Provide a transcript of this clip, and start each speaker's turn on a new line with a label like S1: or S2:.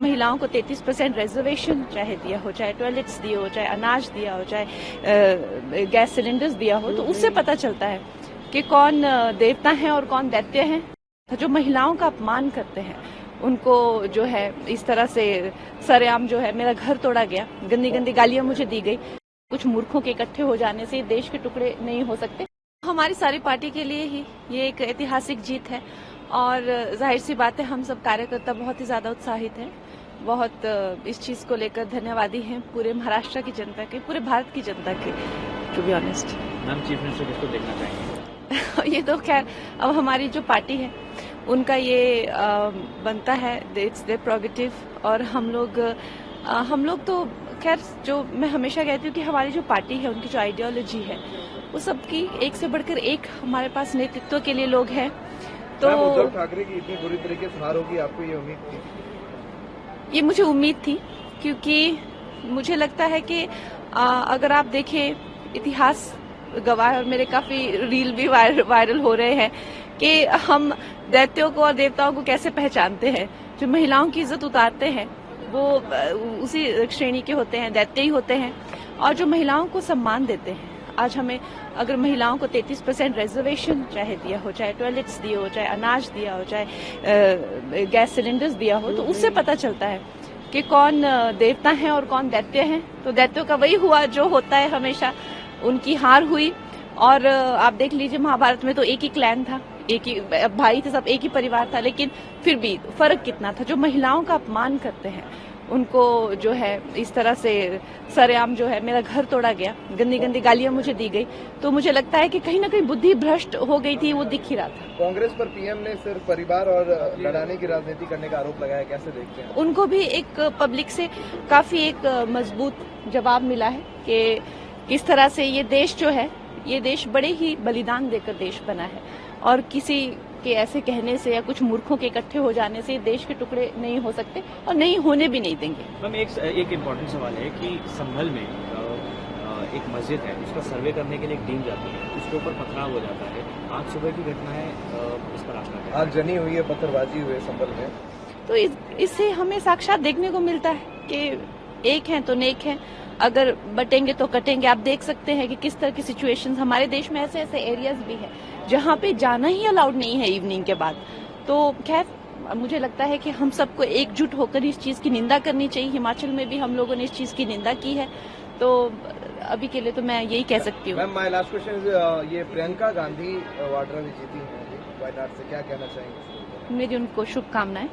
S1: महिलाओं को 33% रिजर्वेशन चाहे दिया हो, चाहे टॉयलेट्स दिए हो, चाहे अनाज दिया हो, चाहे गैस सिलेंडर्स दिया हो, तो उससे पता चलता है कि कौन देवता है और कौन दैत्य है। जो महिलाओं का अपमान करते हैं उनको जो है इस तरह से सरेआम जो है मेरा घर तोड़ा गया, गंदी गंदी गालियां मुझे दी गई। कुछ मूर्खों के इकट्ठे हो जाने से देश के टुकड़े नहीं हो सकते। हमारी सारी पार्टी के लिए ही ये एक ऐतिहासिक जीत है और जाहिर सी बात है हम सब कार्यकर्ता बहुत ही ज्यादा उत्साहित हैं, बहुत इस चीज को लेकर धन्यवादी हैं पूरे महाराष्ट्र की जनता के, पूरे भारत की जनता के, to be honest.
S2: Ma'am, chief minister किसको देखना चाहेंगे?
S1: ये तो खैर अब हमारी जो पार्टी है उनका ये बनता है, इट्स देयर प्रोगेटिव। और हम लोग तो खैर, जो मैं हमेशा कहती हूँ कि हमारी जो पार्टी है उनकी जो आइडियोलॉजी है वो सबकी एक से बढ़कर एक हमारे पास नेतृत्व के लिए लोग हैं। तो
S3: उद्धव ठाकरे की इतनी बुरी तरीके से हार होगी, आपको ये उम्मीद थी?
S1: ये मुझे उम्मीद थी, क्योंकि मुझे लगता है कि अगर आप देखें इतिहास गवाह, और मेरे काफी रील भी वायरल हो रहे हैं कि हम दैत्यों को और देवताओं को कैसे पहचानते हैं। जो महिलाओं की इज्जत उतारते हैं वो उसी श्रेणी के होते हैं, दैत्य ही होते हैं। और जो महिलाओं को सम्मान देते हैं, आज हमें अगर महिलाओं को 33% रिजर्वेशन चाहे दिया हो, चाहे टॉयलेट्स दिए हो, चाहे अनाज दिया हो, चाहे गैस सिलेंडर्स दिया हो, तो उससे पता चलता है कि कौन देवता है और कौन दैत्य है। तो दैत्यों का वही हुआ जो होता है हमेशा, उनकी हार हुई। और आप देख लीजिए महाभारत में तो एक ही क्लैन था, एक ही भाई थे, सब एक ही परिवार था, लेकिन फिर भी फर्क कितना था। जो महिलाओं का अपमान करते हैं उनको जो है इस तरह से सरेआम जो है मेरा घर तोड़ा गया, गंदी गंदी गालियां मुझे दी गई, तो मुझे लगता है कि कहीं ना कहीं बुद्धि भ्रष्ट हो गई थी, वो दिख ही रहा था।
S3: कांग्रेस पर पीएम ने सिर्फ परिवार और लड़ाने की राजनीति करने का आरोप लगाया, कैसे देखते हैं?
S1: उनको भी एक पब्लिक से काफी एक मजबूत जवाब मिला है कि किस तरह से ये देश जो है, ये देश बड़े ही बलिदान देकर देश बना है, और किसी के ऐसे कहने से या कुछ मूर्खों के इकट्ठे हो जाने से देश के टुकड़े नहीं हो सकते और नहीं होने भी नहीं देंगे।
S2: मैम, एक इम्पोर्टेंट सवाल है कि संभल में एक मस्जिद है, उसका सर्वे करने के लिए एक टीम जाती है, उसके ऊपर पथराव हो जाता है। आज सुबह की घटना है, इस पर आपका
S3: आग जनी हुई है, पत्थरबाजी हुई है संभल में,
S1: तो इससे हमें साक्षात देखने को मिलता है कि एक हैं तो नेक हैं, अगर बटेंगे तो कटेंगे। आप देख सकते हैं कि किस तरह की सिचुएशंस हमारे देश में ऐसे ऐसे एरियाज भी हैं जहां पे जाना ही अलाउड नहीं है इवनिंग के बाद। तो खैर मुझे लगता है कि हम सबको एकजुट होकर इस चीज की निंदा करनी चाहिए। हिमाचल में भी हम लोगों ने इस चीज की निंदा की है, तो अभी के लिए तो मैं यही कह सकती हूँ।
S3: Ma'am, my last question is, ये प्रियंका गांधी वाड्रा भी जीती हैं वायनाड से, क्या कहना चाहेंगे?
S1: मेरी उनको शुभकामनाएं।